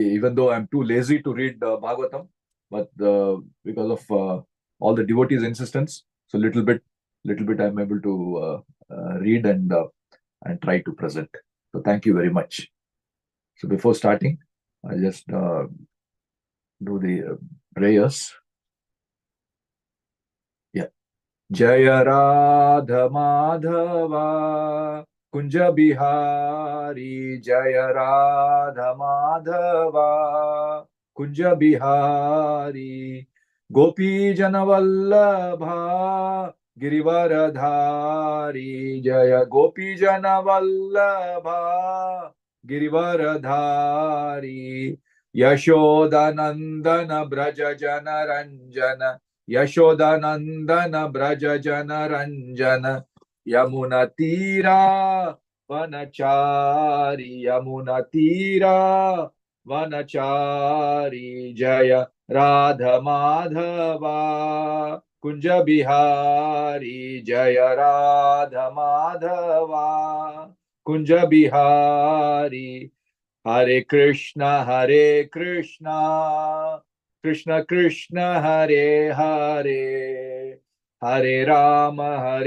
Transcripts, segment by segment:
even though I'm too lazy to read Bhagavatam, but because of all the devotees' insistence, so little bit I'm able to read and try to present. So thank you very much. So before starting, I just do the prayers. Yeah. Jaya Radha Madhava Kunja Bihari Jaya Radha Madhava Kunja Bihari Gopi Janavallabha Girivaradhari Jaya Gopi Janavallabha Girivaradhari Yashodanandana Braja Janaranjana Yashodanandana Braja Janaranjana Yamuna Tira Vanachari Yamuna Tira Vanachari Jaya Radha Madhava Kunja Bihari Jaya Radha Madhava Kunja Bihari Hare Krishna Krishna Krishna Hare Hare Hare Rama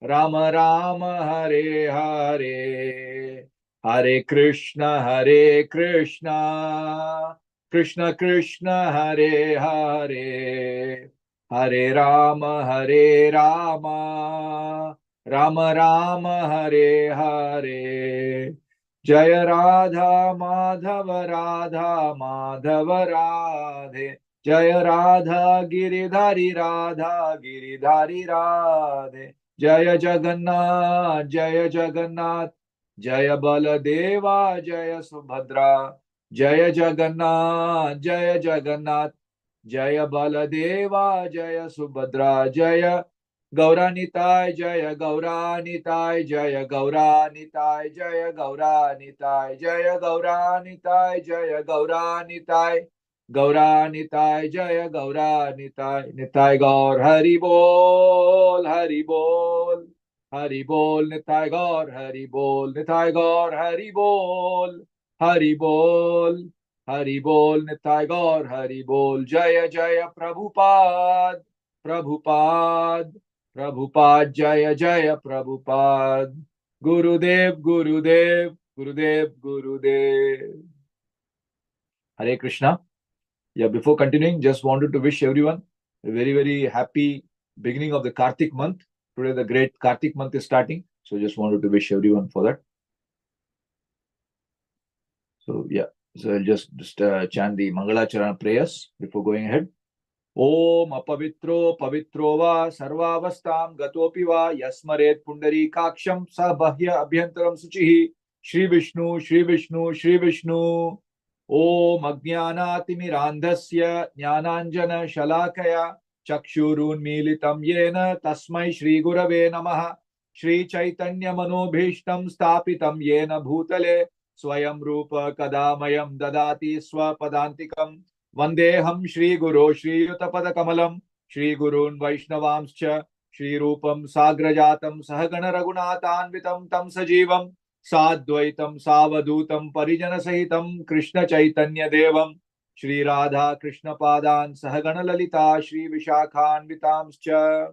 Rama Rama Hare Hare Hare Krishna Krishna Krishna Hare Hare Hare Rama Rama Rama Hare Hare Jaya Radha Madhava Radhe Jaya Radha Giridhari Radhe Jaya Jagannath Jaya Baladeva Jaya Subhadra Jaya Jagannath Jaya Baladeva Jaya Subhadra Jaya Gauranitai Jaya Gauranitai Jaya Gauranitai Jaya Gauranitai Jaya Gauranitai Jaya Gauranitai Gauranitai Jaya Gauranitai Nitai Gaur Hari Bol Hari Bol Hari Bol Nitai Gaur Hari Bol Nitai Gaur Hari Bol Hari Bol Hari Bol Nitai Gaur Hari Bol Jaya Jaya Prabhupada Prabhupada Prabhupada Jaya Jaya Prabhupada Gurudev Hare Krishna. Yeah, before continuing, just wanted to wish everyone a very happy beginning of the Kartik month. Today the great Kartik month is starting, so just wanted to wish everyone for that. So yeah, so I'll just chant the Mangalacharana prayers before going ahead. Om apavitro pavitro va sarvavastam gatopi va yasmaret pundarikaksham sabhya abhyantaram suchihi Shri Vishnu Om Ajnanatimirandhasya Jnananjana Shalakaya Chakshurunmilitam Yena Tasmai Shri Gurave Namaha Shri Chaitanya Manobhishtam Stapitam Yena Bhutale Swayam Rupa Kadamayam Dadati Swapadantikam Vandeham Shri Guru Shri Yutapada Kamalam Shri Gurun Vaishnavamscha Shri Rupam Sagrajatam Sahagana Raghunathanvitam Tam Sajivam Sadvaitam Savadutam Parijana Sahitam Krishna Chaitanya Devam Shri Radha Krishna Padan Sahagana Lalita Shri Vishakhanvitamscha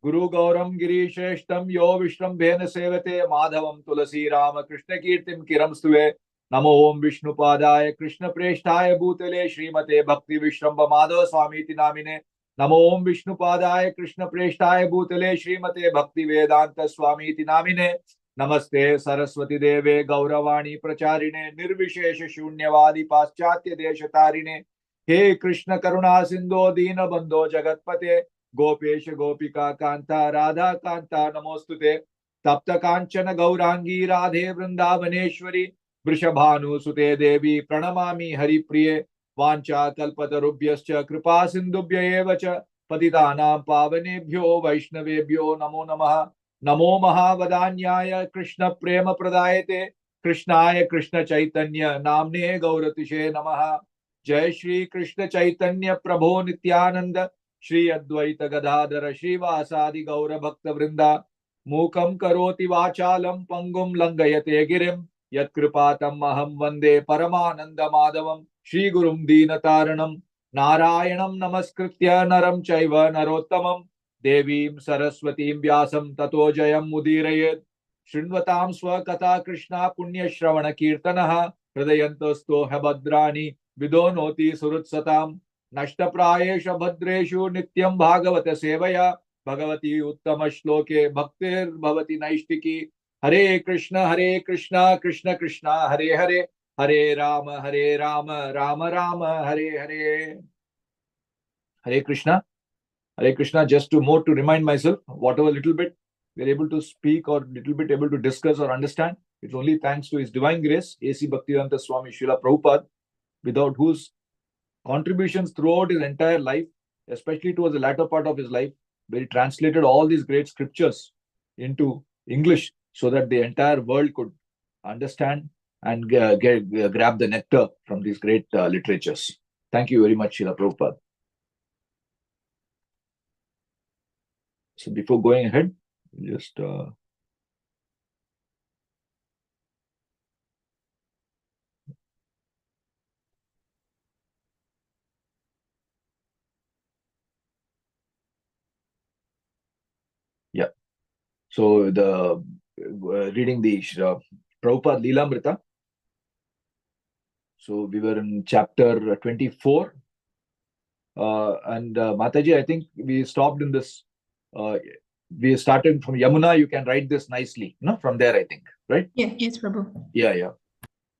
Guru Gauram Girisheshtam Yo Vishram Bhena Sevate Madhavam Tulasi Rama Krishna Kirtim Kiram Stuve Namo Om Vishnu Padaya Krishna Preshtaya Bhutale Srimate Bhakti Vishramba Madhava Swami Namine Namo Om Vishnu Padaya Krishna Preshtaya Bhutale Srimate Bhakti Vedanta Swami Namine Namaste Saraswati Deve Gauravani Pracharine Nirvishesha Shunyavadi Paschatya Deshatarine He Krishna Karuna Sindho Dina Bandho Jagatpate Gopesh Gopika Kanta Radha Kanta Namostute Tapta Kanchana Gaurangi Radhe Vrindavaneshwari Vrishabhanu Sute Devi Pranamami Hari Priye Vancha Kalpatarubhyascha Kripa Sindhubhya Evacha Patitanam Pavanebhyo Vaishnavebhyo Namo Namaha Namo Mahavadanyaya Krishna Prema Pradayate Krishnaya Krishna Chaitanya Namne Gauratishe Namaha Jai Shri Krishna Chaitanya Prabho Nityananda Shri Advaita Gadadhara Shri Vasadi Gaura Bhakta Vrinda Mukam Karoti Vachalam Pangum Langayate Girim Yatkripatam aham vande Paramananda Madhavam Shri Gurum Deenataranam Narayanam Namaskritya Naram Chaiva Narottamam Devim Saraswatim Vyasam Tato Jayam Mudirayet Shrinvatam Swakata Krishna Punya Shravana Kirtanaha Hridayantosto Habadrani Vidonoti Surutsatam Nashtaprayesha Bhadreshu Nityam Bhagavata Sevaya Bhagavati Uttama Shloke Bhaktir Bhavati Naishtiki Hare Krishna Krishna Krishna Hare Hare Hare Rama Rama Rama Hare Hare. Hare Krishna. Hare Krishna. Just to remind myself, whatever little bit we're able to speak or little bit able to discuss or understand, it's only thanks to His Divine Grace, A.C. Bhaktivedanta Swami Srila Prabhupada, without whose contributions throughout his entire life, especially towards the latter part of his life, where he translated all these great scriptures into English so that the entire world could understand and grab the nectar from these great literatures. Thank you very much, Srila Prabhupada. So before going ahead, just yeah. So the reading the Prabhupada Leelamrita. So we were in chapter 24. And Mataji, I think we stopped in this. We started from Yamuna. You can write this nicely, no? From there, I think, right? Yeah, yes, Prabhu. Yeah.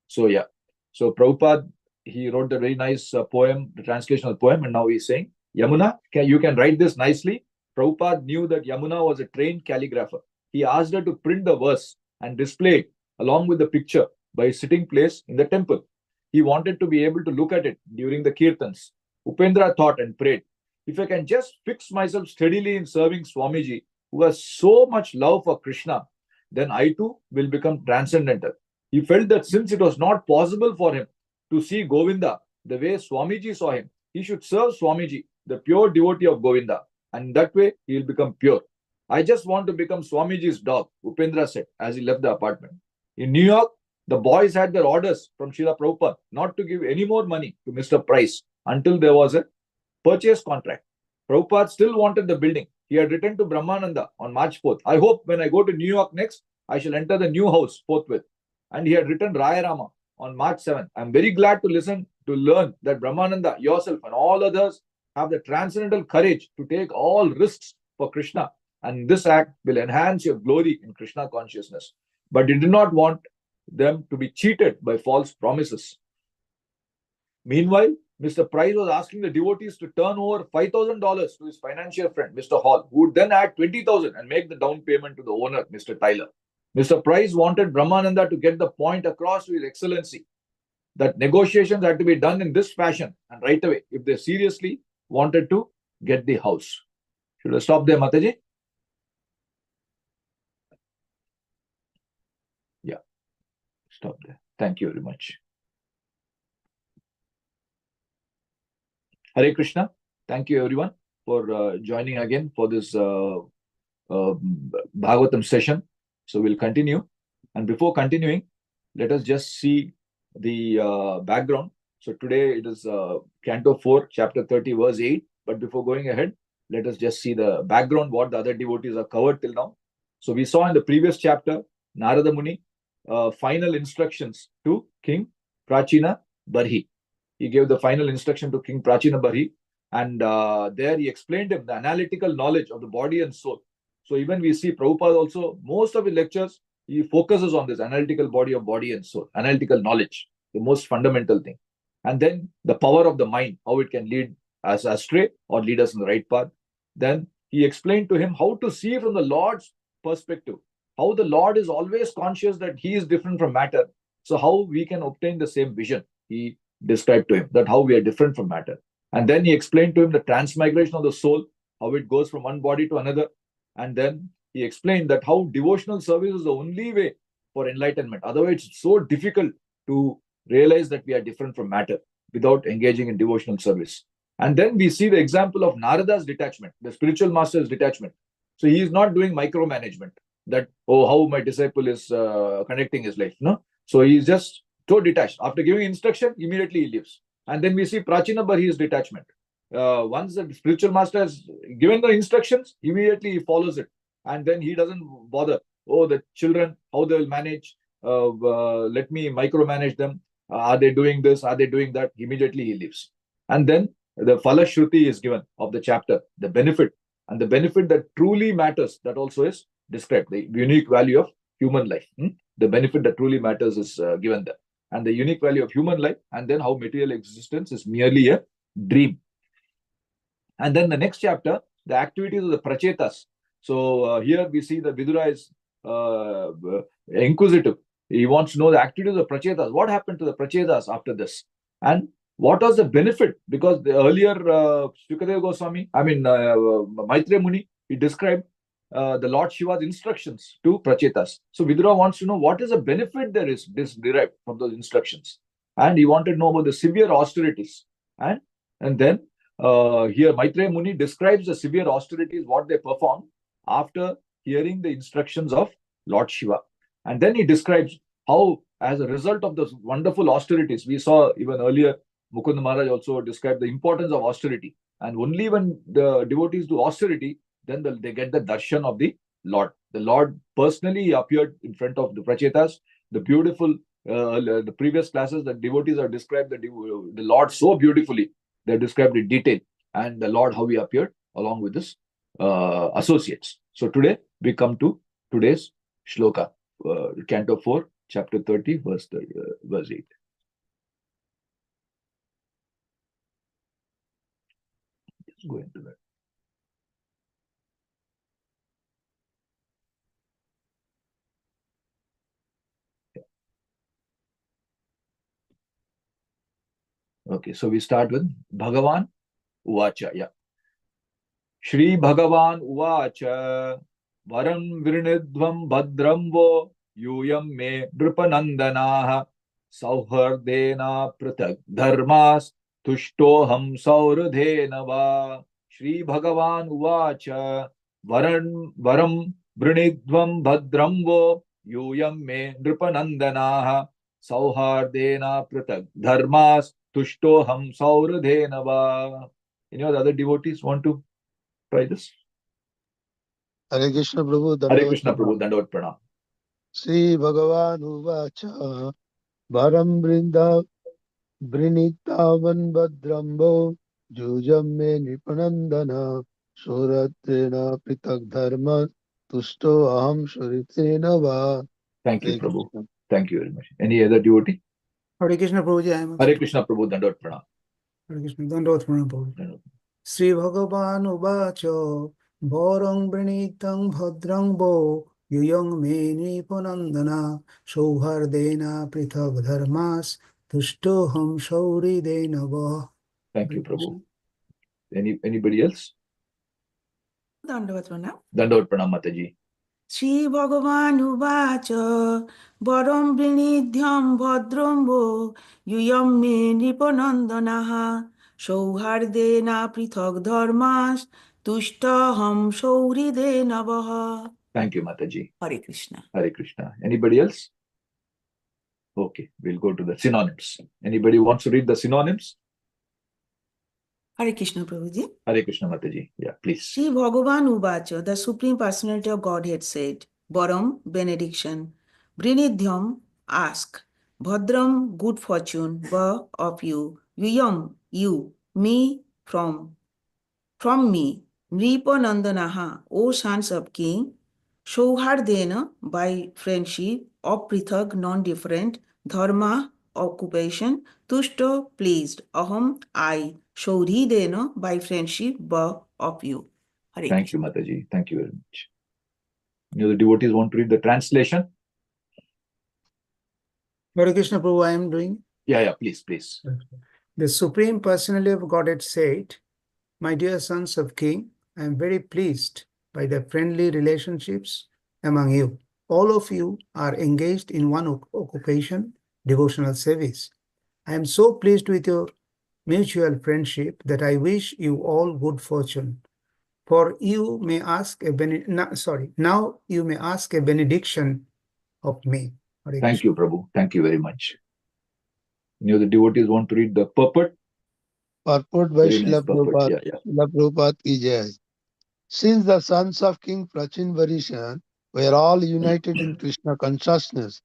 So Prabhupada, he wrote a very nice poem, the translation of the poem, and now he's saying, Yamuna, you can write this nicely. Prabhupada knew that Yamuna was a trained calligrapher. He asked her to print the verse and display it along with the picture by a sitting place in the temple. He wanted to be able to look at it during the kirtans. Upendra thought and prayed, if I can just fix myself steadily in serving Swamiji, who has so much love for Krishna, then I too will become transcendental. He felt that since it was not possible for him to see Govinda the way Swamiji saw him, he should serve Swamiji, the pure devotee of Govinda, and that way he will become pure. I just want to become Swamiji's dog, Upendra said as he left the apartment. In New York, the boys had their orders from Srila Prabhupada not to give any more money to Mr. Price until there was a purchase contract. Prabhupada still wanted the building. He had written to Brahmananda on March 4th. I hope when I go to New York next, I shall enter the new house forthwith. And he had written Raya Rama on March 7th. I'm very glad to learn that Brahmananda, yourself, and all others have the transcendental courage to take all risks for Krishna. And this act will enhance your glory in Krishna consciousness. But he did not want them to be cheated by false promises. Meanwhile, Mr. Price was asking the devotees to turn over $5,000 to his financial friend, Mr. Hall, who would then add $20,000 and make the down payment to the owner, Mr. Tyler. Mr. Price wanted Brahmananda to get the point across to His Excellency that negotiations had to be done in this fashion and right away if they seriously wanted to get the house. Should I stop there, Mataji? Yeah, stop there. Thank you very much. Hare Krishna. Thank you everyone for joining again for this Bhagavatam session. So we'll continue. And before continuing, let us just see the background. So today it is Canto 4, Chapter 30, verse 8. But before going ahead, let us just see the background, what the other devotees are covered till now. So we saw in the previous chapter, Narada Muni final instructions to King Prachina Barhi. He gave the final instruction to King Prachina Barhi, and there he explained him the analytical knowledge of the body and soul. So even we see Prabhupada also, most of his lectures, he focuses on this analytical body of body and soul, analytical knowledge, the most fundamental thing. And then the power of the mind, how it can lead us astray or lead us in the right path. Then he explained to him how to see from the Lord's perspective, how the Lord is always conscious that he is different from matter. So how we can obtain the same vision. He described to him that how we are different from matter. And then he explained to him the transmigration of the soul, how it goes from one body to another. And then he explained that how devotional service is the only way for enlightenment. Otherwise, it's so difficult to realize that we are different from matter without engaging in devotional service. And then we see the example of Narada's detachment, the spiritual master's detachment. So he is not doing micromanagement that, oh, how my disciple is conducting his life. No, So he's just so detached. After giving instruction, immediately he leaves. And then we see Prachinabar, his detachment. Once the spiritual master has given the instructions, immediately he follows it. And then he doesn't bother. Oh, the children, how they will manage. Let me micromanage them. Are they doing this? Are they doing that? Immediately he leaves. And then the Falashruti is given of the chapter, the benefit. And the benefit that truly matters, that also is described, the unique value of human life. The benefit that truly matters is given there. And the unique value of human life, and then how material existence is merely a dream. And then the next chapter, the activities of the prachetas. So here we see that Vidura is inquisitive. He wants to know the activities of prachetas. What happened to the prachetas after this? And what was the benefit? Because the earlier Sukadeva Goswami, Maitreya Muni, he described the Lord Shiva's instructions to prachetas. So Vidura wants to know what is the benefit there is derived from those instructions. And he wanted to know about the severe austerities. And then here Maitreya Muni describes the severe austerities, what they perform after hearing the instructions of Lord Shiva. And then he describes how, as a result of those wonderful austerities, we saw even earlier, Mukunda Maharaj also described the importance of austerity. And only when the devotees do austerity, then they get the darshan of the Lord. The Lord personally appeared in front of the prachetas. The beautiful, the previous classes, the devotees have described the Lord so beautifully. They're described in detail, and the Lord, how he appeared along with his associates. So today we come to today's shloka, Canto 4, chapter 30, verse 8. Let's go into that. Okay, so we start with Bhagavan Uvacha. Yeah. Shri Bhagavan Uvacha Varam Vrinidvam Bhadramvo Yuyam Me Nripanandanaha Sauhardena Pratak Dharmas Tushtoham Sauradhena Va. Shri Bhagavan Uvacha Varam Vrinidvam Bhadramvo Yuyam Me Nripanandanaha Sauhardena Pratak Dharmas Tushtoham Sauradhena Va. Any of the other devotees want to try this? Hare Krishna Prabhu, Hare Krishna Prabhu, Dandavat Pranam. Sri Bhagavan Uvacha Varam Vrinitavan Bhadrambo Jujam Me Nipanandana Suratrena Pritak Dharma Tusto Aham Suritena Va. Thank you, Prabhu. Thank you very much. Any other devotee? Hare Krishna Prabhuji, I am. Hare Krishna Prabhu, Dandavat Pranam. Hare Krishna, Dandavat Pranam Prabhu. Sri Bhagavan Uvacho Borang Brinitam Bhadrang Bo Yuyang Me Nipanandana Sauhardena Prithag Dharmas Tushtoham Sauridena Va. Thank you, Prabhu. Anybody else? Dandavat Pranam. Dandavat Pranam, Mataji. Shri Bhagavan Uvacha Baram Vrinidhyam Bhadrambo Yuyam Me Nipanandanaha Sauhardena Prithag Dharmas Tushtaham Sauridena Vaha. Thank you, Mataji. Hare Krishna. Hare Krishna. Anybody else? Okay, we'll go to the synonyms. Anybody wants to read the synonyms? Hare Krishna Prabhuji. Hare Krishna Mataji. Yeah, please. Shri Bhagavan Uvacha, the Supreme Personality of Godhead said, Baram, benediction. Brinidhyam, ask. Bhadram, good fortune. Va, of you. Yuyam, you. Me, from me. Nripanandanaha, O sons of king. Shauhardena, by friendship. Aprithag, non-different. Dharma, occupation. Tushto, pleased. Aham, I. Shauridena, by friendship. Va, of you. Hare Thank Krishna. you, Mataji. Thank you very much. Any other devotees want to read the translation? Hare Krishna Prabhu, I am doing. Yeah, please. The Supreme Personality of Godhead said, My dear sons of King, I am very pleased by the friendly relationships among you. All of you are engaged in one occupation, devotional service. I am so pleased with your mutual friendship that I wish you all good fortune. For you may ask now you may ask a benediction of me. Hare Thank Krishna. you, Prabhu. Thank you very much. Any of the devotees want to read the purport? Purport by Very nice Srila purport. Prabhupada. Yeah. Srila Prabhupada ki jai. Since the sons of King Prachin Varishan were all united in Krishna consciousness,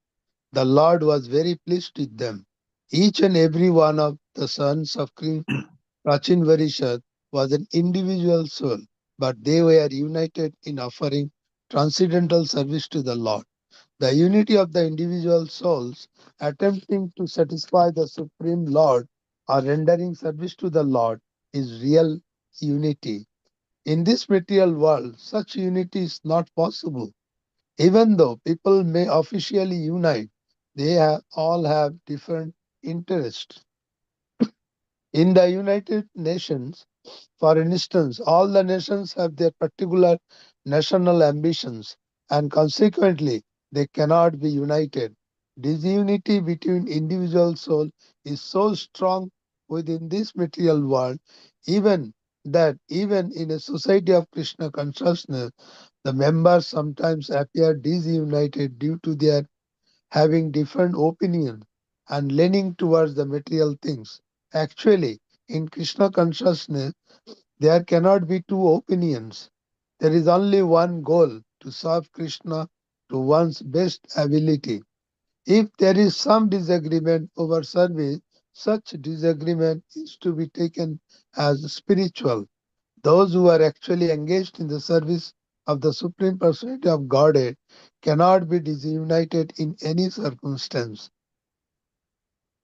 the Lord was very pleased with them. Each and every one of the sons of King Prachin Varishan was an individual soul, but they were united in offering transcendental service to the Lord. The unity of the individual souls attempting to satisfy the Supreme Lord or rendering service to the Lord is real unity. In this material world, such unity is not possible. Even though people may officially unite, all have different interests. In the United Nations, for instance, all the nations have their particular national ambitions and consequently they cannot be united. Disunity between individual soul is so strong within this material world, even that even in a society of Krishna consciousness, the members sometimes appear disunited due to their having different opinions and leaning towards the material things. Actually, in Krishna consciousness, there cannot be two opinions. There is only one goal to serve Krishna to one's best ability. If there is some disagreement over service, such disagreement is to be taken as spiritual. Those who are actually engaged in the service of the Supreme Personality of Godhead cannot be disunited in any circumstance.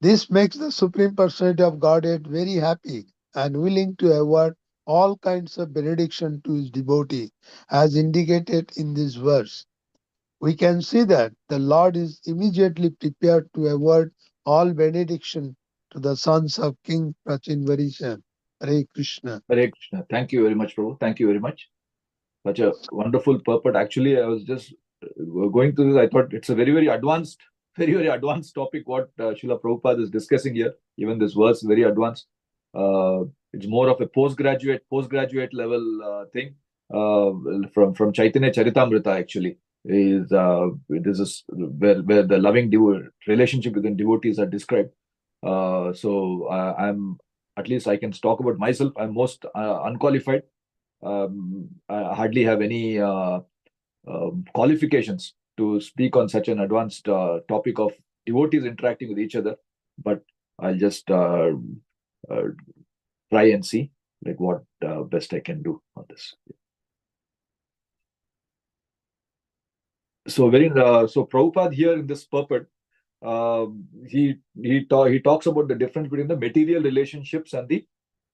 This makes the Supreme Personality of Godhead very happy and willing to award all kinds of benediction to his devotee, as indicated in this verse. We can see that the Lord is immediately prepared to award all benediction to the sons of King Prachinvarishan. Hare Krishna. Hare Krishna. Thank you very much, Prabhu. Thank you very much. Such a wonderful purport. Actually, I was just going through this. I thought it's a very, very advanced, very advanced topic what Srila Prabhupada is discussing here. Even this verse, very advanced. It's more of a postgraduate level thing from Chaitanya Charitamrita. Actually, this is where the loving relationship within devotees are described. So I'm, at least I can talk about myself. I'm most unqualified. I hardly have any qualifications to speak on such an advanced topic of devotees interacting with each other, but I'll just try and see like what best I can do on this. So so Prabhupada here in this purport, he talks about the difference between the material relationships and the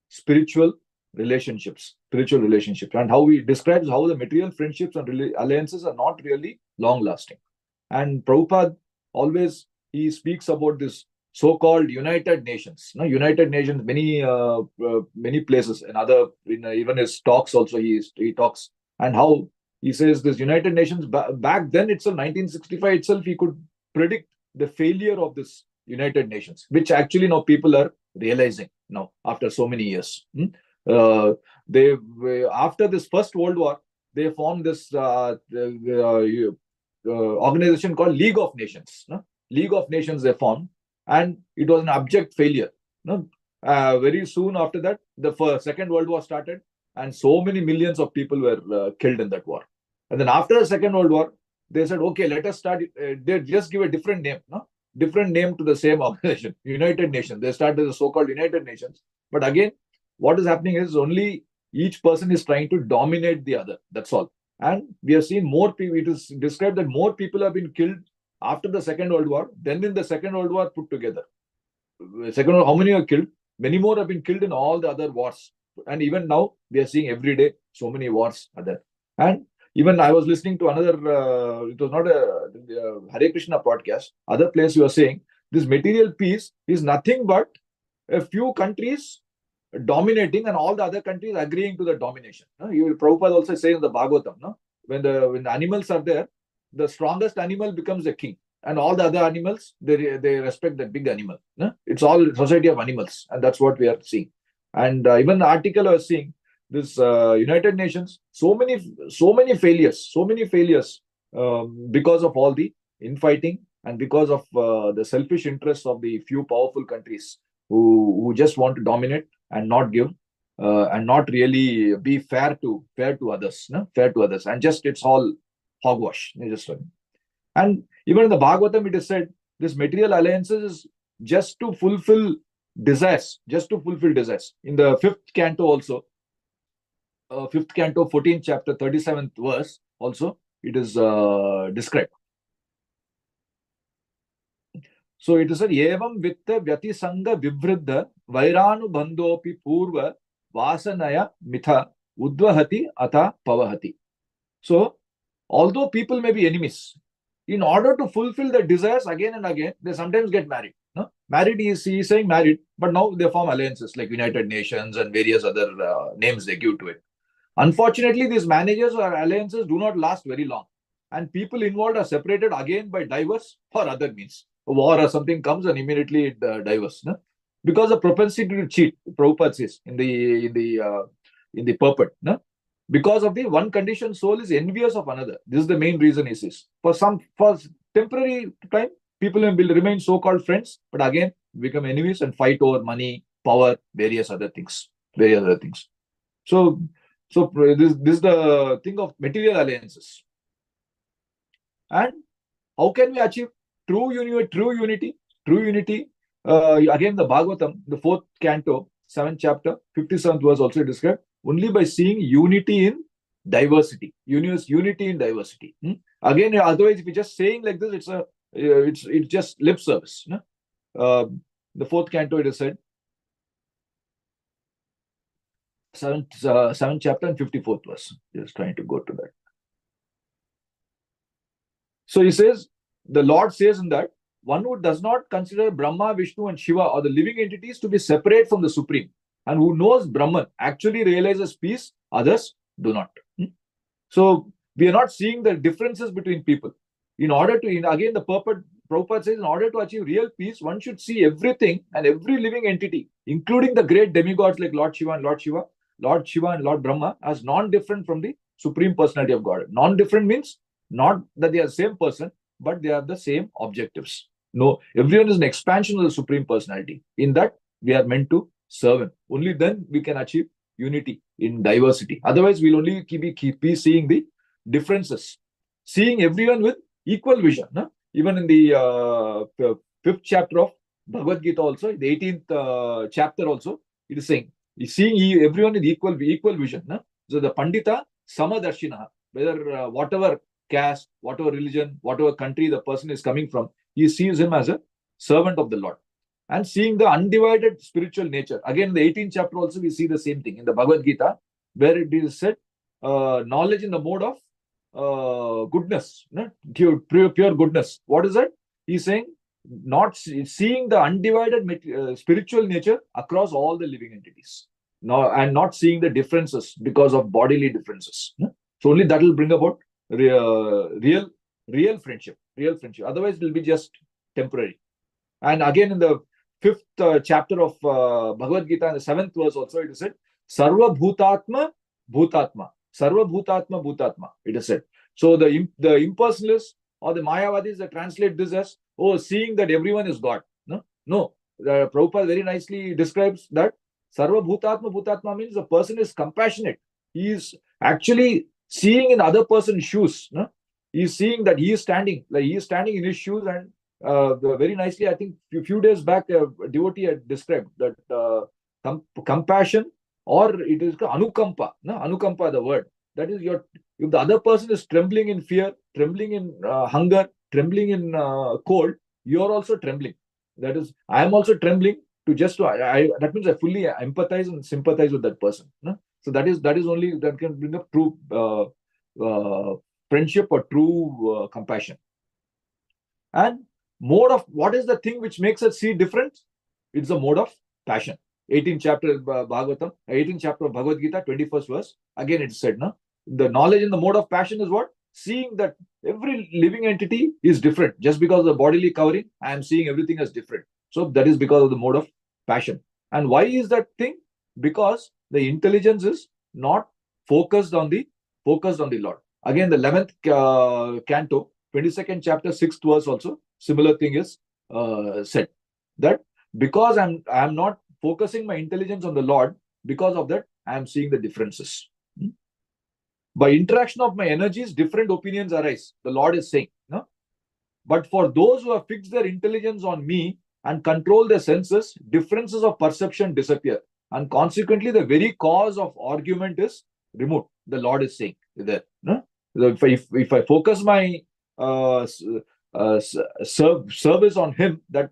spiritual relationships, and how he describes how the material friendships and alliances are not really long lasting. And Prabhupada always, he speaks about this so-called United Nations. United Nations, many places, and even his talks also he talks, and how he says this United Nations back then itself, 1965 itself, he could predict the failure of this United Nations, which actually now people are realizing now after so many years. They after this First World War, they formed this organization called League of Nations. League of Nations they formed, and it was an abject failure. Very soon after that, the Second World War started, and so many millions of people were killed in that war. And then after the Second World War, they said, okay, let us start. They just give a different name, different name to the same organization, United Nations. They started the so-called United Nations. But again, what is happening is only each person is trying to dominate the other. That's all. And we have seen more people. It is described that more people have been killed after the Second World War than in the Second World War put together. Second World, how many are killed? Many more have been killed in all the other wars. And even now, we are seeing every day so many wars are there. And even I was listening to another, it was not a Hare Krishna podcast, other place you are saying, this material peace is nothing but a few countries dominating and all the other countries agreeing to the domination. Prabhupada also say in the Bhagavatam, when the animals are there, the strongest animal becomes the king, and all the other animals, they respect the big animal. It's all society of animals, and that's what we are seeing. And even the article I was seeing, this United Nations, so many failures because of all the infighting and because of the selfish interests of the few powerful countries who just want to dominate and not give and not really be fair to others, no? Fair to others, and just it's all hogwash. And even in the Bhagavatam, it is said this material alliances is just to fulfill desires, In the fifth canto also, 14th chapter, 37th verse also, it is described. So it is said, Evam vitta vyati sanga vivriddha vairanu bandhopi purva vasanaya mitha udvahati ata pavahati. So, although people may be enemies, in order to fulfill their desires again and again, they sometimes get married. No? Married, he is saying married, but now they form alliances like United Nations and various other names they give to it. Unfortunately, these marriages or alliances do not last very long, and people involved are separated again by divorce or other means. A war or something comes and immediately it divorce. No? Because of propensity to cheat, Prabhupada says in the purport. No? Because of the one conditioned soul is envious of another. This is the main reason, he says. For temporary time, people will remain so-called friends, but again become enemies and fight over money, power, various other things. So this is the thing of material alliances. And how can we achieve true unity? Again, the Bhagavatam, the 4th canto, 7th chapter, 57th verse also described, only by seeing unity in diversity. Unity in diversity. Again, otherwise, if you're just saying like this, it's just lip service. The 4th canto, it is said, 7th chapter and 54th verse. Just trying to go to that. So he says, the Lord says in that, one who does not consider Brahma, Vishnu and Shiva or the living entities to be separate from the Supreme, and who knows Brahman actually realizes peace, others do not. So we are not seeing the differences between people. In order to, again, the Prabhupada says, in order to achieve real peace, one should see everything and every living entity, including the great demigods like Lord Shiva and Lord Brahma, as non-different from the Supreme Personality of God. Non-different means not that they are the same person, but they have the same objectives. No, everyone is an expansion of the Supreme Personality. In that, we are meant to serve Him. Only then we can achieve unity in diversity. Otherwise, we'll only keep seeing the differences. Seeing everyone with equal vision. No? Even in the 5th chapter of Bhagavad Gita also, the 18th chapter also, it is saying, seeing everyone with equal vision. No? So the Pandita Samadarshina, whether whatever caste, whatever religion, whatever country the person is coming from, he sees him as a servant of the Lord. And seeing the undivided spiritual nature. Again, in the 18th chapter also, we see the same thing in the Bhagavad Gita, where it is said, knowledge in the mode of goodness, pure goodness. What is that? He's saying, not seeing the undivided spiritual nature across all the living entities. And not seeing the differences because of bodily differences. So only that will bring about real friendship. Otherwise, it will be just temporary. And again, in the 5th chapter of Bhagavad Gita, in the 7th verse also, it is said, Sarva Bhutatma Bhutatma. Sarva Bhutatma Bhutatma, it is said. So the impersonalists or the Mayavadis, they translate this as, seeing that everyone is God. No. Prabhupada very nicely describes that Sarva Bhutatma Bhutatma means the person is compassionate. He is actually seeing in other person's shoes. He is seeing that he is standing in his shoes, and very nicely, I think a few days back, a devotee had described that compassion, or it is anukampa. Anukampa, the word. That is, if the other person is trembling in fear, trembling in hunger, trembling in cold, you are also trembling. That is, I am also trembling that means I fully empathize and sympathize with that person. So that is only that can bring up true friendship or true compassion. And mode of, what is the thing which makes us see difference? It's the mode of passion. 18th chapter of Bhagavatam, 18th chapter of Bhagavad Gita, 21st verse. Again, it's said, the knowledge in the mode of passion is what? Seeing that every living entity is different. Just because of the bodily covering, I am seeing everything as different. So that is because of the mode of passion. And why is that thing? Because the intelligence is not focused on the Lord. Again, the 11th canto, 22nd chapter, 6th verse also, similar thing is said. That because I'm not focusing my intelligence on the Lord, because of that, I am seeing the differences. By interaction of my energies, different opinions arise. The Lord is saying, no? But for those who have fixed their intelligence on me and control their senses, differences of perception disappear. And consequently, the very cause of argument is removed. The Lord is saying there. No? If I focus my service on Him, that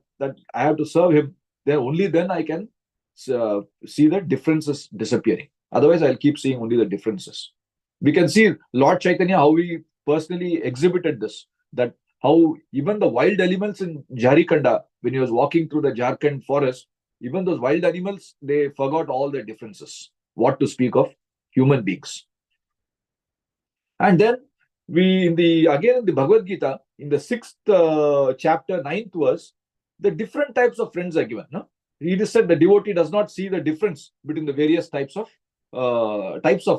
I have to serve Him, then only then I can see the differences disappearing. Otherwise, I'll keep seeing only the differences. We can see Lord Chaitanya, how he personally exhibited this, that how even the wild animals in Jharikanda, when he was walking through the Jharkhand forest, even those wild animals, they forgot all their differences. What to speak of human beings. And then in the Bhagavad Gita, in the 6th chapter, 9th verse, the different types of friends are given. No? It is said the devotee does not see the difference between the various types of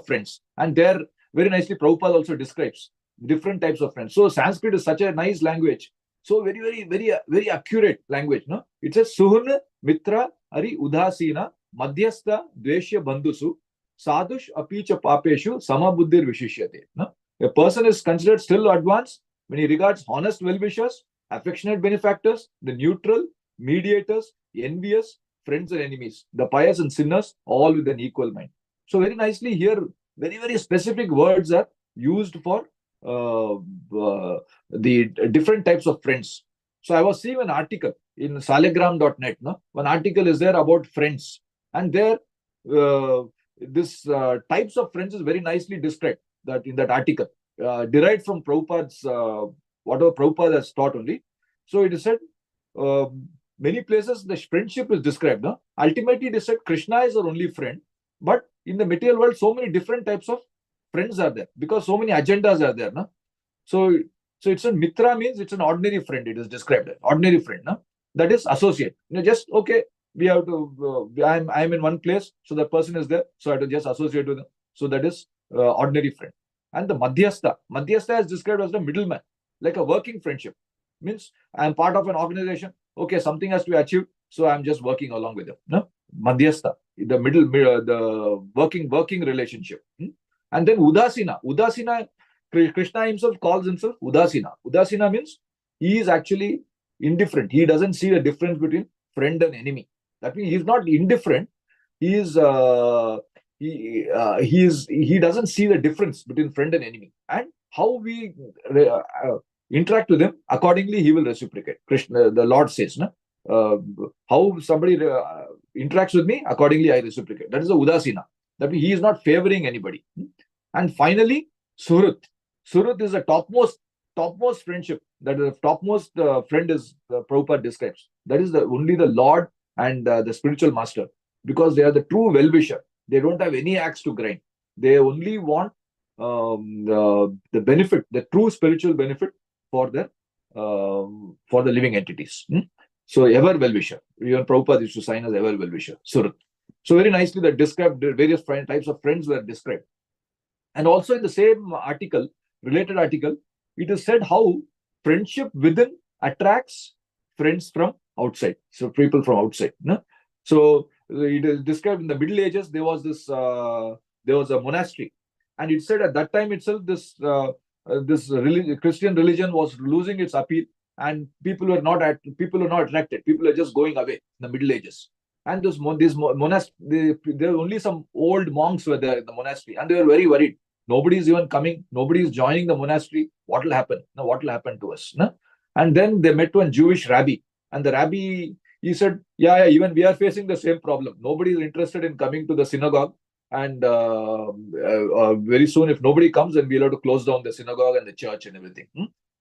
friends. And there, very nicely, Prabhupada also describes different types of friends. So Sanskrit is such a nice language. So very, very, very, very accurate language. No? It says Suhun, Mitra, Ari, Udasina, Madhyastha, Dveshya, Bandhusu, Sadush, Apicha, Papeshu, Samabuddhir, Vishishyate. No? A person is considered still advanced when he regards honest well-wishers, affectionate benefactors, the neutral, mediators, envious, friends and enemies, the pious and sinners, all with an equal mind. So very nicely here, very, very specific words are used for the different types of friends. So I was seeing an article in salegram.net. No? One article is there about friends. And there, this types of friends is very nicely described that in that article, derived from Prabhupada's, whatever Prabhupada has taught only. So it is said, many places the friendship is described. No? Ultimately, it is said Krishna is our only friend. But in the material world, so many different types of friends are there because so many agendas are there. No? So it's a mitra means it's an ordinary friend. It is described as ordinary friend. No? That is associate. Just okay. We have to. I'm in one place, so the person is there, so I have to just associate with them. So that is ordinary friend. And the madhyastha is described as the middleman, like a working friendship. Means I'm part of an organization. Okay, something has to be achieved, so I'm just working along with them. No, madhyastha, the middle, the working relationship. And then Udasina, Krishna himself calls himself Udasina. Udasina means he is actually indifferent. He doesn't see the difference between friend and enemy. That means he's not indifferent. He is he doesn't see the difference between friend and enemy. And how we interact with him, accordingly he will reciprocate. Krishna, the Lord says, no? How somebody interacts with me, accordingly I reciprocate. That is the Udasina. That means he is not favoring anybody. And finally, Suhrit. Suhrit is the topmost friendship. That is the topmost friend is Prabhupada describes. That is only the Lord and the spiritual master, because they are the true well-wisher. They don't have any axe to grind. They only want the benefit, the true spiritual benefit for the living entities. So ever well-wisher. Even Prabhupada used to sign as ever well-wisher, Surat. So very nicely that described various types of friends were described. And also in the same article, related article, it is said how friendship within attracts friends from outside. So people from outside. No? So it is described in the Middle Ages, there was a monastery. And it said at that time itself, this Christian religion was losing its appeal, and people were not attracted. People were just going away in the Middle Ages. And this monastery, there were only some old monks were there in the monastery, and they were very worried. Nobody is even coming. Nobody is joining the monastery. What will happen? Now, what will happen to us? No? And then they met one Jewish rabbi, and the rabbi, he said, yeah, even we are facing the same problem. Nobody is interested in coming to the synagogue. And very soon, if nobody comes, then we'll have to close down the synagogue and the church and everything.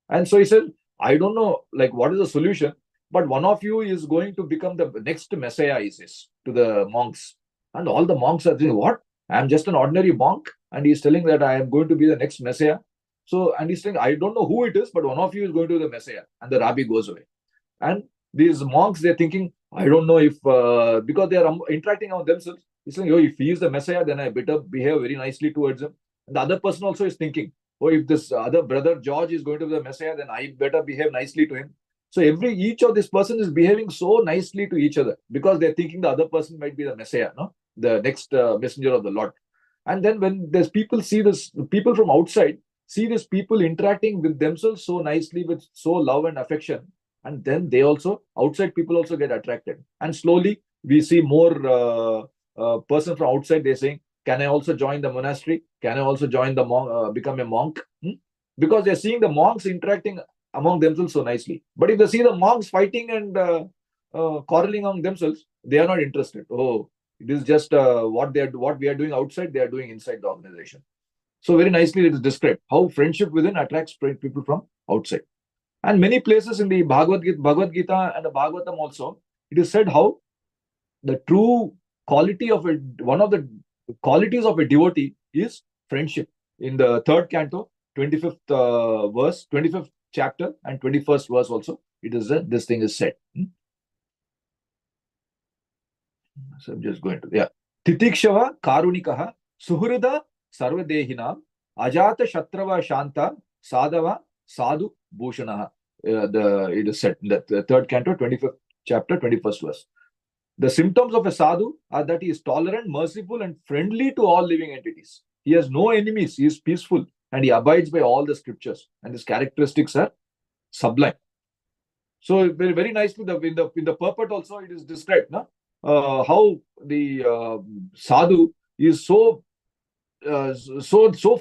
And so he said, I don't know, like, what is the solution? But one of you is going to become the next Messiah, he says, to the monks. And all the monks are saying, what? I'm just an ordinary monk. And he's telling that I am going to be the next Messiah. So, and he's saying, I don't know who it is, but one of you is going to be the Messiah. And the rabbi goes away. And these monks, they're thinking, I don't know if, because they are interacting on themselves. He's saying, oh, if he is the Messiah, then I better behave very nicely towards him. And the other person also is thinking, oh, if this other brother George is going to be the Messiah, then I better behave nicely to him. So each of this person is behaving so nicely to each other because they're thinking the other person might be the Messiah, no, the next messenger of the Lord. And then when there's people see this, people from outside see these people interacting with themselves so nicely with so love and affection, and then they also, outside people also get attracted, and slowly we see more person from outside, they're saying, can I also join the monastery? Can I also join the monk, become a monk? Because they're seeing the monks interacting among themselves so nicely. But if they see the monks fighting and quarreling among themselves, they are not interested. Oh, it is just what we are doing outside, they are doing inside the organization. So very nicely it is described how friendship within attracts people from outside. And many places in the Bhagavad Gita and the Bhagavatam also, it is said how the true quality of one of the qualities of a devotee is friendship. In the 3rd canto, 25th verse, 25th chapter and 21st verse also, it is this thing is said. So I'm just going to, Titikshava Karunikaha Suhrida Sarvadehinam Ajata Shatrava Shanta Sadava Sadhu Bhushanaha. It is said in the 3rd canto, 25th chapter, 21st verse. The symptoms of a sadhu are that he is tolerant, merciful, and friendly to all living entities. He has no enemies, he is peaceful, and he abides by all the scriptures. And his characteristics are sublime. So very, very nicely, in the purport also it is described, no? How the sadhu is so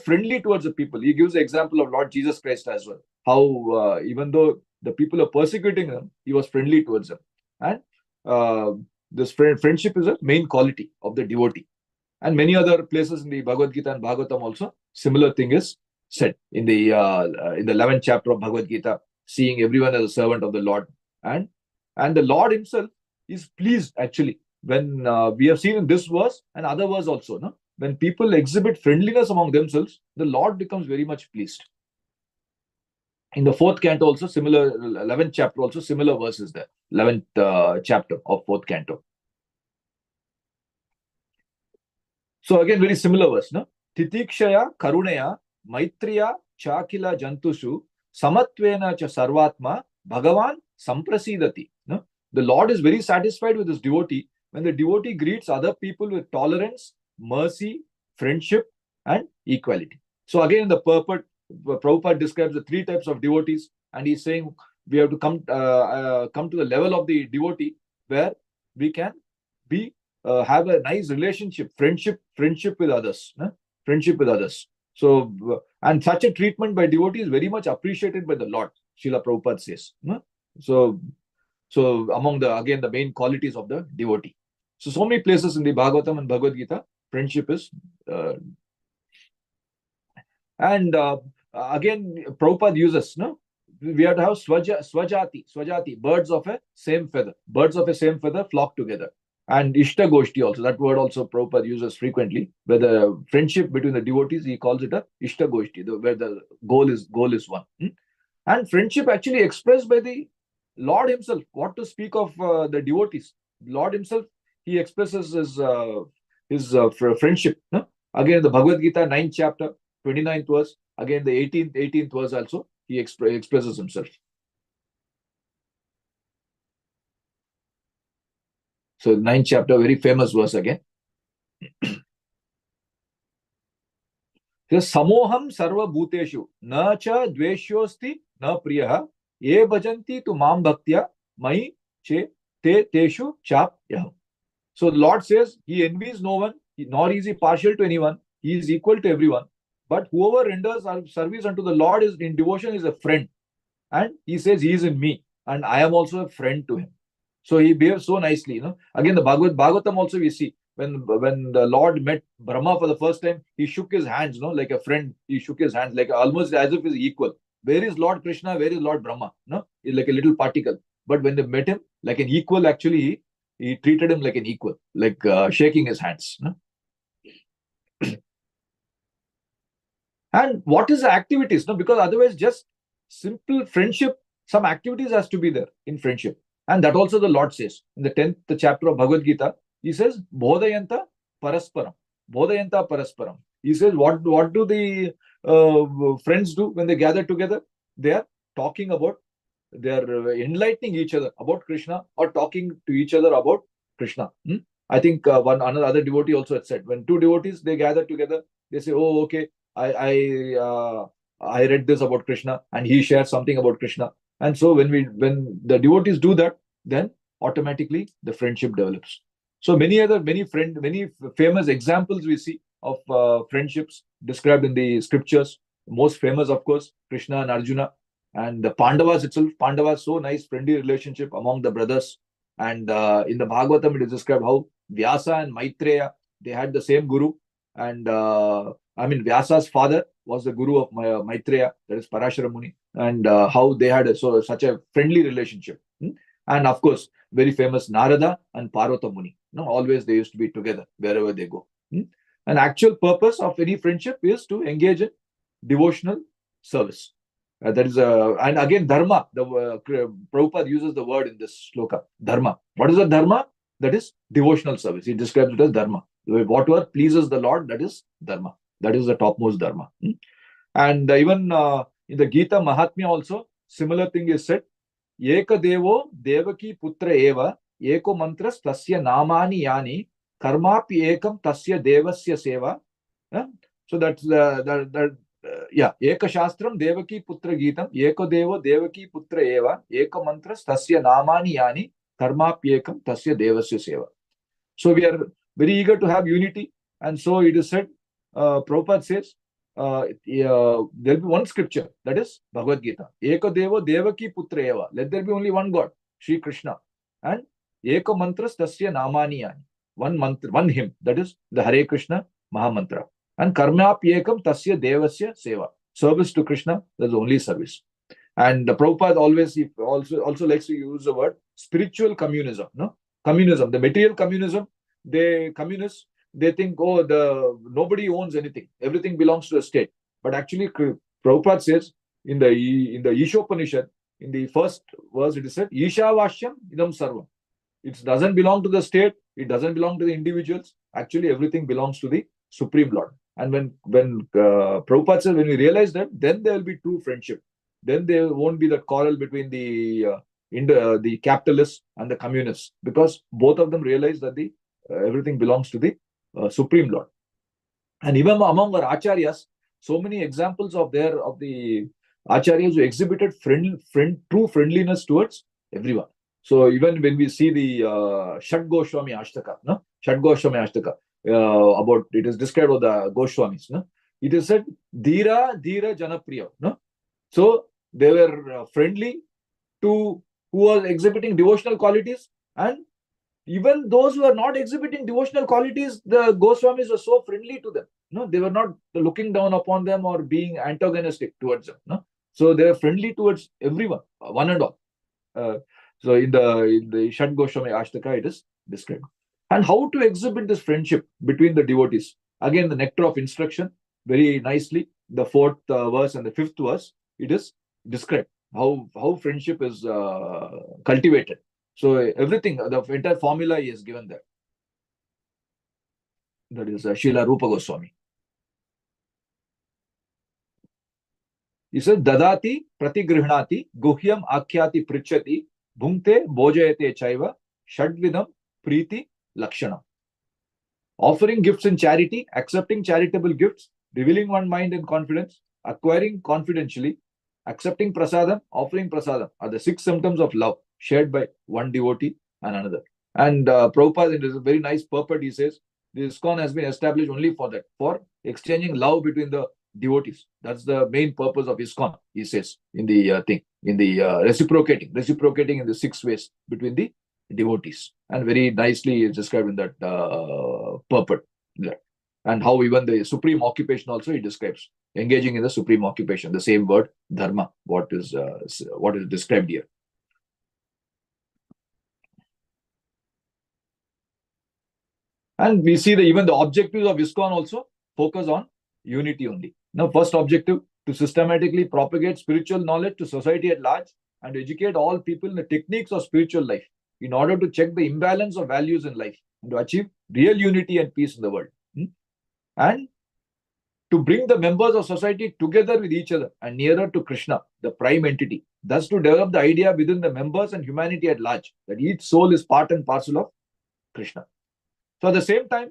friendly towards the people. He gives the example of Lord Jesus Christ as well. How even though the people are persecuting him, he was friendly towards them. And this friendship is a main quality of the devotee. And many other places in the Bhagavad Gita and Bhagavatam also, similar thing is said in the 11th chapter of Bhagavad Gita, seeing everyone as a servant of the Lord. And the Lord himself is pleased actually when we have seen in this verse and other verse also, no? When people exhibit friendliness among themselves, the Lord becomes very much pleased. In the 4th canto also, similar, 11th chapter also, similar verses there. 11th chapter of 4th canto. So again, very similar verse, no? Titikshaya Karunaya Maitriya Chakila Jantushu Samatvena Cha Sarvatma Bhagavan Samprasidati. No? The Lord is very satisfied with his devotee when the devotee greets other people with tolerance, mercy, friendship, and equality. So again, in the purport, Prabhupada describes the 3 types of devotees, and he's saying we have to come to the level of the devotee where we can be have a nice relationship, friendship with others, friendship with others. So, and such a treatment by devotee is very much appreciated by the Lord, Srila Prabhupada says. So among the main qualities of the devotee. So many places in the Bhagavatam and Bhagavad Gita, friendship is again, Prabhupada uses, no? We have to have swajati, birds of a same feather. Birds of a same feather flock together. And Ishta Goshti also, that word also Prabhupada uses frequently, where the friendship between the devotees, he calls it a Ishta Goshti, where the goal is one. And friendship actually expressed by the Lord himself. What to speak of the devotees? Lord himself, he expresses his friendship. No? Again, the Bhagavad Gita, 9th chapter, 29th verse. Again, the 18th verse also, he expresses himself. So 9th chapter, very famous verse again. Samoham sarva bhuteshu na cha dveshyosti na priyaha ye bhajanti tu mam bhaktya mai che te teshu chap yaham. So the Lord says he envies no one, nor is he partial to anyone. He is equal to everyone. But whoever renders service unto the Lord is in devotion is a friend. And he says he is in me and I am also a friend to him. So he behaves so nicely. You know. Again, the Bhagavatam also we see when the Lord met Brahma for the first time, he shook his hands, like a friend. He shook his hands like almost as if he's equal. Where is Lord Krishna? Where is Lord Brahma? No, like a little particle. But when they met him like an equal, actually he treated him like an equal, like shaking his hands. No? And what is the activities? No, because otherwise just simple friendship, some activities has to be there in friendship. And that also the Lord says in the 10th chapter of Bhagavad Gita, he says, Bodhayanta parasparam. Bodhayanta parasparam. He says, what do the friends do when they gather together? They are talking about enlightening each other about Krishna or talking to each other about Krishna. I think another devotee also had said, when two devotees, they gather together, they say, oh, okay, I read this about Krishna, and he shares something about Krishna. And so when the devotees do that, then automatically the friendship develops. So many famous examples we see of friendships described in the scriptures. Most famous, of course, Krishna and Arjuna, and the Pandavas itself. Pandavas, so nice friendly relationship among the brothers. And in the Bhagavatam, it is described how Vyasa and Maitreya, they had the same guru. And Vyasa's father was the guru of Maitreya, that is Parashara Muni, and how they had such a friendly relationship. And of course, very famous Narada and Parvata Muni. Always they used to be together wherever they go. An actual purpose of any friendship is to engage in devotional service. That is and again, dharma. The Prabhupada uses the word in this shloka, dharma. What is the dharma? That is devotional service. He describes it as dharma. Whatever pleases the Lord, that is dharma. That is the topmost dharma. And even in the Gita Mahatmya also, similar thing is said. Eka devo devaki putra eva eko mantras tasya namani yani karmapi ekam tasya devasya seva. So that's Eka Shastram Devaki Putra Gitam Eko Devo Devaki Putra Eva Eka Mantras Tasya Namani Yani Karmapyekam Tasya Devasya Seva. So we are very eager to have unity, and so it is said, Prabhupada says, there will be one scripture, that is Bhagavad Gita. Eko Devo Devaki Putra Eva. Let there be only one God, Sri Krishna. And Eko Mantras Tasya Namani Yani. One mantra, one hymn, that is the Hare Krishna Mahamantra. And Karmapyekam Tasya Devasya Seva. Service to Krishna, that's the only service. And the Prabhupada also likes to use the word spiritual communism. Communism, the material communism, communists, they think, nobody owns anything. Everything belongs to the state. But actually, Prabhupada says in the Ishopanishad, in the first verse, it is said, Ishavashyam idam sarvam. It doesn't belong to the state. It doesn't belong to the individuals. Actually, everything belongs to the Supreme Lord. And when Prabhupada says, when we realize that, then there will be true friendship. Then there won't be that quarrel between the capitalists and the communists, because both of them realize that everything belongs to the Supreme Lord. And even among our acharyas, so many examples of the acharyas who exhibited true friendliness towards everyone. So even when we see the Shat Goswami Ashtaka, Shat Goswami Ashtaka, about it is described of the Goswamis. It is said, Dhira Janapriya. So they were friendly to who was exhibiting devotional qualities, and even those who are not exhibiting devotional qualities, the Goswamis were so friendly to them. They were not looking down upon them or being antagonistic towards them. So they were friendly towards everyone, one and all. So in the Shat Goswami Ashtaka, it is described. And how to exhibit this friendship between the devotees? Again, the nectar of instruction, very nicely, the 4th verse and the 5th verse, it is described how friendship is cultivated. So everything, the entire formula is given there. That is Srila Rupa Goswami. He says, Dadati Pratigrihnati Guhyam Akhyati Prichati Bhunkte Bojayate Chaiva Shadvidam Priti Lakshanam. Offering gifts in charity, accepting charitable gifts, revealing one mind in confidence, acquiring confidentially, accepting prasadam, offering prasadam are the 6 symptoms of love shared by one devotee and another. And Prabhupada, it is a very nice purport, he says, this ISKCON has been established only for that, for exchanging love between the devotees. That's the main purpose of ISKCON, he says, in the reciprocating in the 6 ways between the devotees. And very nicely is described in that purport there. And how even the supreme occupation also he describes, engaging in the supreme occupation, the same word, dharma, what is described here. And we see even the objectives of ISKCON also focus on unity only. Now, first objective, to systematically propagate spiritual knowledge to society at large and to educate all people in the techniques of spiritual life in order to check the imbalance of values in life and to achieve real unity and peace in the world. And to bring the members of society together with each other and nearer to Krishna, the prime entity, thus to develop the idea within the members and humanity at large that each soul is part and parcel of Krishna. So at the same time,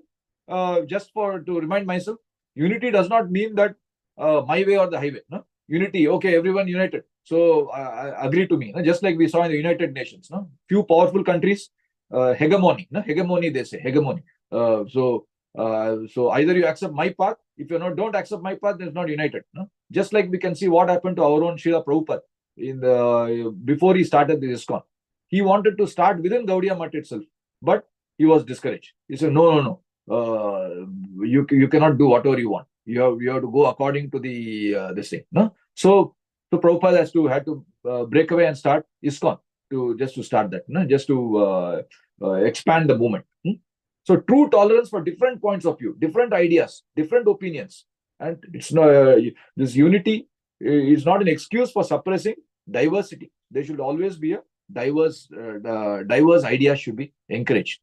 just for to remind myself, unity does not mean that my way or the highway. No? Unity, okay, everyone united. So agree to me. No? Just like we saw in the United Nations, no? Few powerful countries, hegemony. No? Hegemony, they say, hegemony. So either you accept my path. If you don't accept my path, then it's not united. No? Just like we can see what happened to our own Srila Prabhupada in the before he started the ISKCON. He wanted to start within Gaudiya Math itself, but he was discouraged. He said, no. You cannot do whatever you want. You have to go according to the this thing. No, so Prabhupada had to break away and start ISKCON to start that. No, just to expand the movement. So true tolerance for different points of view, different ideas, different opinions, and it's not this unity is not an excuse for suppressing diversity. There should always be a diverse ideas should be encouraged.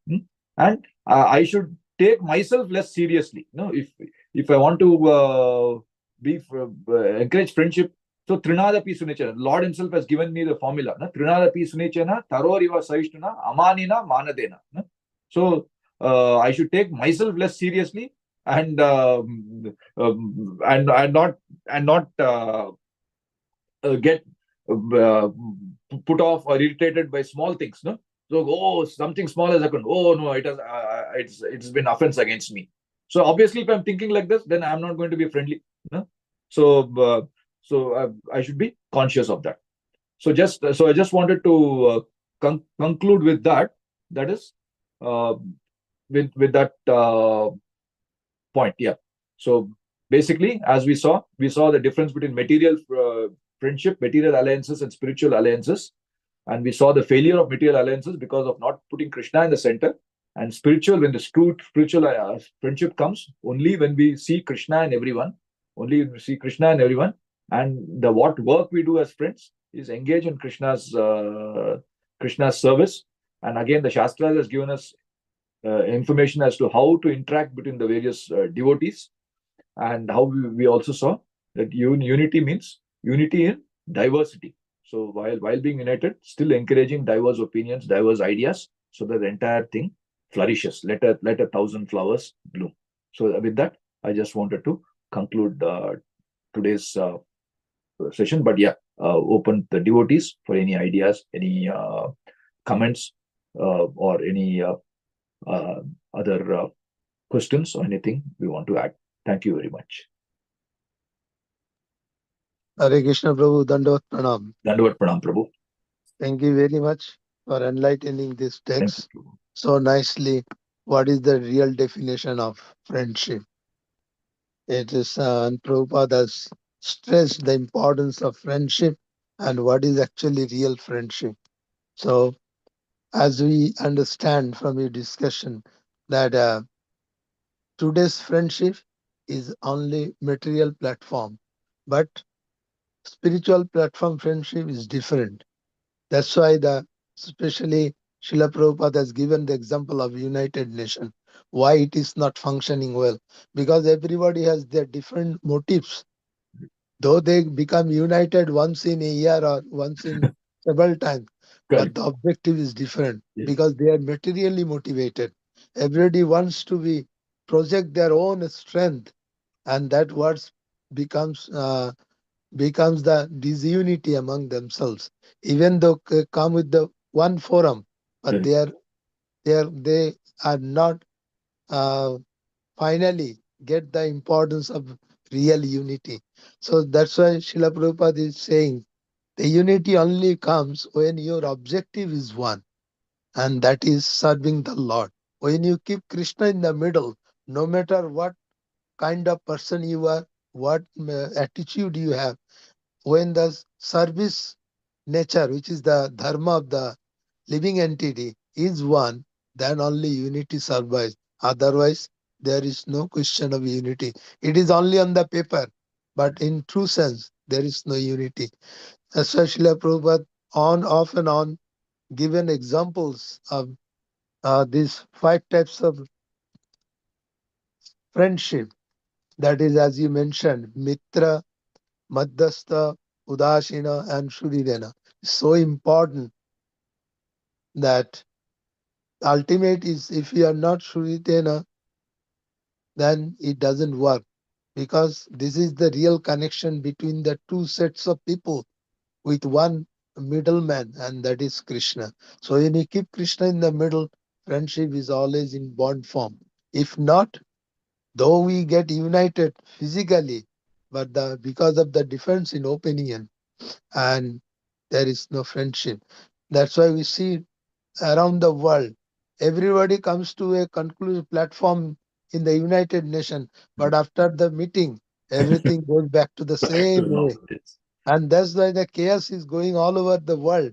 And I should take myself less seriously. If I want to encourage friendship, so Trinadapi Sunichana, Lord Himself has given me the formula. Trinadapi Sunichana, Taroriva Saishtuna, Amanina, Manadena. So I should take myself less seriously and not get put off or irritated by small things. No. So, something small has happened. Oh no, it's been offense against me. So obviously, if I'm thinking like this, then I'm not going to be friendly. No? So I should be conscious of that. So I just wanted to conclude with that. That is with that point. Yeah. So basically, as we saw the difference between material friendship, material alliances, and spiritual alliances. And we saw the failure of material alliances because of not putting Krishna in the center. And spiritual, when the true spiritual friendship comes, only when we see Krishna in everyone, only when we see Krishna in everyone. And what work we do as friends is engage in Krishna's service. And again, the Shastra has given us information as to how to interact between the various devotees. And how we also saw that unity means unity in diversity. So while being united, still encouraging diverse opinions, diverse ideas, so that the entire thing flourishes. Let a thousand flowers bloom. So with that, I just wanted to conclude today's session. But yeah, open the devotees for any ideas, any comments, or any other questions or anything we want to add. Thank you very much. Hare Krishna Prabhu, Dandavat Pranam. Dandavat Pranam, Prabhu. Thank you very much for enlightening this text so nicely. What is the real definition of friendship? It is, and Prabhupada has stressed the importance of friendship and what is actually real friendship. So, as we understand from your discussion, that today's friendship is only material platform, but spiritual platform friendship is different. That's why especially Srila Prabhupada has given the example of United Nation. Why it is not functioning well? Because everybody has their different motives. Though they become united once in a year or once in several times, but the objective is different because they are materially motivated. Everybody wants to project their own strength, and that what becomes the disunity among themselves. Even though they come with the one forum, but they are not finally get the importance of real unity. So that's why Srila Prabhupada is saying the unity only comes when your objective is one, and that is serving the Lord. When you keep Krishna in the middle, no matter what kind of person you are, what attitude you have, when the service nature, which is the dharma of the living entity, is one, then only unity survives. Otherwise, there is no question of unity. It is only on the paper, but in true sense, there is no unity. Especially Prabhupada on, off and on, given examples of these 5 types of friendship. That is, as you mentioned, Mitra, Madhyastha, Udashina, and Shuridena. So important that ultimate is if you are not Shuridena, then it doesn't work, because this is the real connection between the two sets of people with one middleman, and that is Krishna. So when you keep Krishna in the middle, friendship is always in bond form. If not, though we get united physically, but because of the difference in opinion, and there is no friendship. That's why we see around the world, everybody comes to a conclusive platform in the United Nations, but after the meeting, everything goes back to the Back to same way. normal. Yes. And that's why the chaos is going all over the world,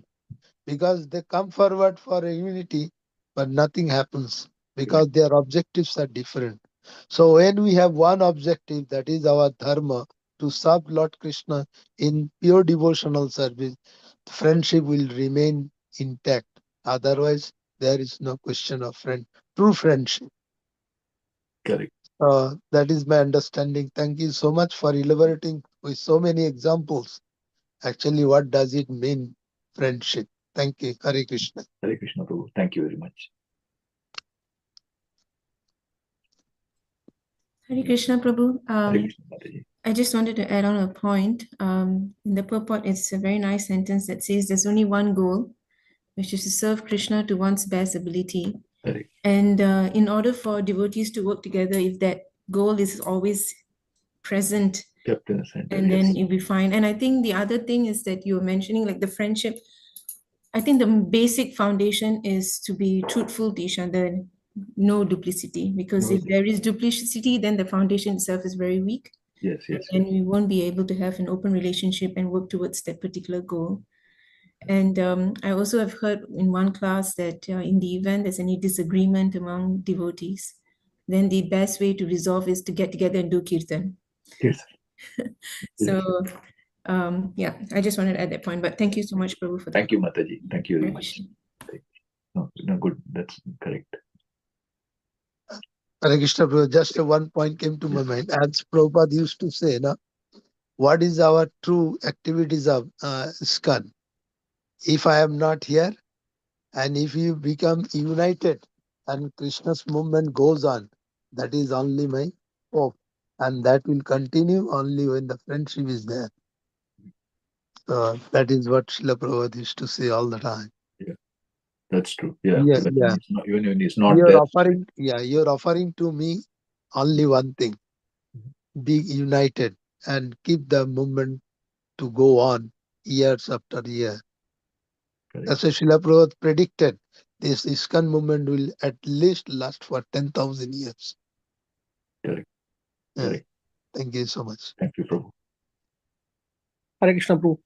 because they come forward for a unity, but nothing happens because their objectives are different. So when we have one objective, that is our dharma, to serve Lord Krishna in pure devotional service, friendship will remain intact. Otherwise, there is no question of true friendship. Correct. That is my understanding. Thank you so much for elaborating with so many examples. Actually, what does it mean, friendship? Thank you. Hare Krishna. Hare Krishna Prabhu. Thank you very much. Hare Krishna Prabhu. Hare Krishna Mataji. I just wanted to add on a point. In the purport, it's a very nice sentence that says there's only one goal, which is to serve Krishna to one's best ability. Correct. And in order for devotees to work together, if that goal is always present, Kept in the center. and then Yes. you'll be fine. And I think the other thing is that you were mentioning, like the friendship. I think the basic foundation is to be truthful to each other, no duplicity. Because No if there is duplicity, then the foundation itself is very weak. Yes, yes. And we won't be able to have an open relationship and work towards that particular goal. And I also have heard in one class that in the event there's any disagreement among devotees, then the best way to resolve is to get together and do kirtan. Yes. So yeah, I just wanted to add that point. But thank you so much, Prabhu, for that. Thank you, Mataji. Thank you very Hare much. Krishna. No, good. That's correct. Hare Krishna, Prabhu, just one point came to my mind. As Prabhupada used to say, na, what is our true activities of ISKCON? If I am not here, and if you become united and Krishna's movement goes on, that is only my hope. And that will continue only when the friendship is there. So that is what Srila Prabhupada used to say all the time. Yeah, that's true. Yeah, Yeah, even yeah. even when it's not You're there. offering, you're offering to me only one thing: be united and keep the movement to go on years after year. Correct. That's why Srila Prabhupada predicted this ISKCON movement will at least last for 10,000 years. Correct. Yeah. Correct. Thank you so much. Thank you, Prabhu. Hare Krishna Prabhu.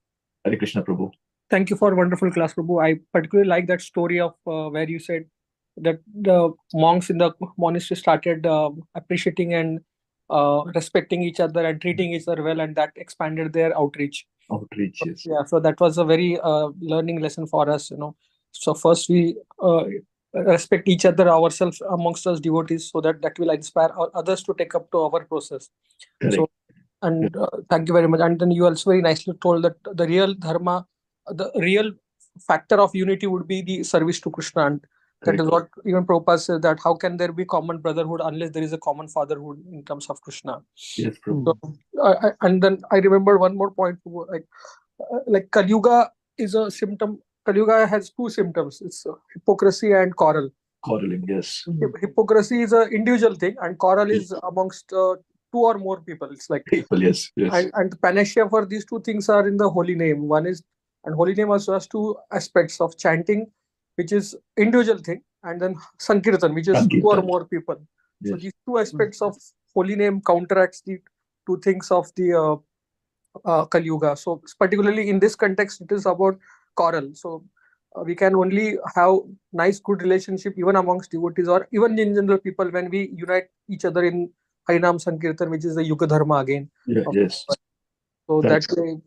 Hare Krishna Prabhu. Thank you for a wonderful class, Prabhu. I particularly like that story of where you said that the monks in the monastery started appreciating and respecting each other and treating each other well, and that expanded their outreach. Outreach, yes. Yeah, so that was a very learning lesson for us, So first we respect each other ourselves amongst us devotees, so that will inspire others to take up to our process. Correct. So, and thank you very much. And then you also very nicely told that the real dharma, the real factor of unity would be the service to Krishna. And that is what even Prabhupada says, that how can there be common brotherhood unless there is a common fatherhood in terms of Krishna? Yes, Prabhu. So, and then I remember one more point, like Kali Yuga is a symptom. Kali Yuga has two symptoms. It's hypocrisy and quarrel. Quarreling, yes. Hypocrisy is an individual thing, and quarrel is amongst two or more people. It's like people, yes, yes. And the panacea for these two things are in the holy name. One is, and holy name also has two aspects of chanting, which is individual thing, and then Sankirtan, which is two or more people. Yes. So these two aspects of holy name counteracts the two things of the Kali Yuga. So particularly in this context, it is about quarrel. So we can only have nice, good relationship even amongst devotees or even in general people when we unite each other in Harinam Sankirtan, which is the Yuga Dharma again. Yeah, yes. So that way,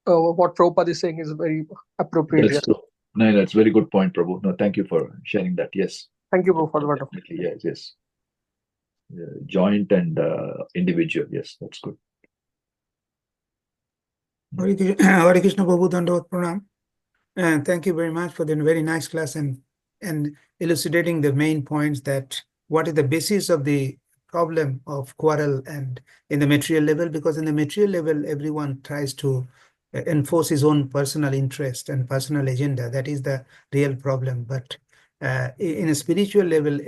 what Prabhupada is saying is very appropriate. That's true. No, that's very good point, Prabhu. No, thank you for sharing that. Yes. Thank you, Prabhu, for the wonderful. Yes, yes. joint and individual. Yes, that's good. Hare Krishna Prabhu, Dandavat Pranam. And thank you very much for the very nice class and elucidating the main points that what is the basis of the problem of quarrel and in the material level, because in the material level, everyone tries to enforce his own personal interest and personal agenda. That is the real problem. But in a spiritual level,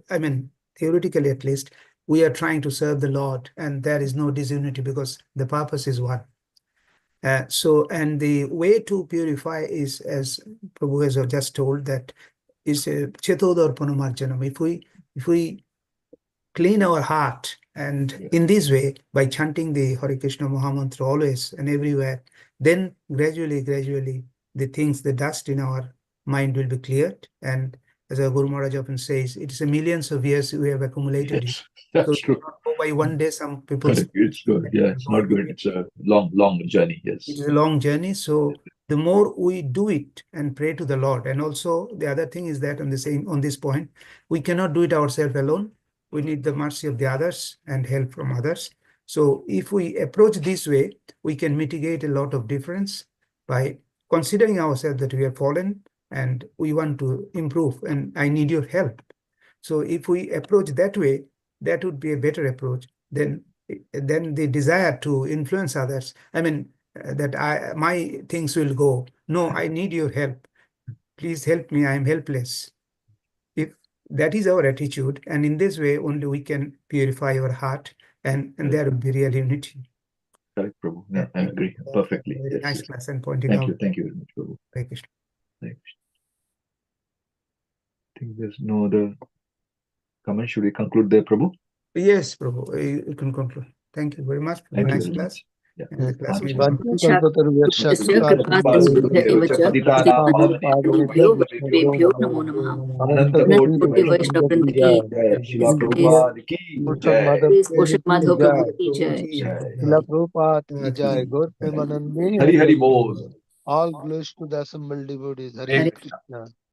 I mean, theoretically at least, we are trying to serve the Lord, and there is no disunity because the purpose is one. And the way to purify is, as Prabhu has just told, that is Chetodorpanamarjanam. If we clean our heart, and in this way, by chanting the Hare Krishna Mahamantra always and everywhere, then gradually, the things, the dust in our mind will be cleared. And as our Guru Maharaj often says, it is a millions of years we have accumulated. Yes, that's so true. not go by one day. Some people Correct. It's good. Yeah, it's not good. It's a long journey. Yes. It is a long journey. So the more we do it and pray to the Lord, and also the other thing is that on this point, we cannot do it ourselves alone. We need the mercy of the others and help from others. So if we approach this way, we can mitigate a lot of difference by considering ourselves that we are fallen and we want to improve, and I need your help. So if we approach that way, that would be a better approach than the desire to influence others. I mean, that my things will go. No, I need your help. Please help me. I am helpless. If that is our attitude, and in this way only we can purify our heart, and there will be real unity. Correct, Prabhu. Yeah, I agree perfectly. Very Yes, nice yes. class and pointing out. Thank you very much, Prabhu. Hare Krishna. Hare Krishna. I think there's no other comment. Should we conclude there, Prabhu? Yes, Prabhu, you can conclude. Thank you very much for the Thank you nice very class. much. Yeah. And the class will Vancha conclude. kalpataruvyaśya Tasya kripasinधुभ्यो कृपासिन्धुभ्य एव च पतितानां पतितानां पावनेभ्यो वैष्णवेभ्यो नमो नमः। अनंत कोटि कोटि वैष्णव वैष्णव की की जय। शिला जय। प्रभुपाद की पोषक जय। माधव प्लीज प्रभु पोषक की माधव जय प्रभु की जय। जय। शिला प्रभुपाद की जय गौर प्रेमानंदे हरि हरि बोल। all glories to the assembled devotees. Hare Hare Krishna.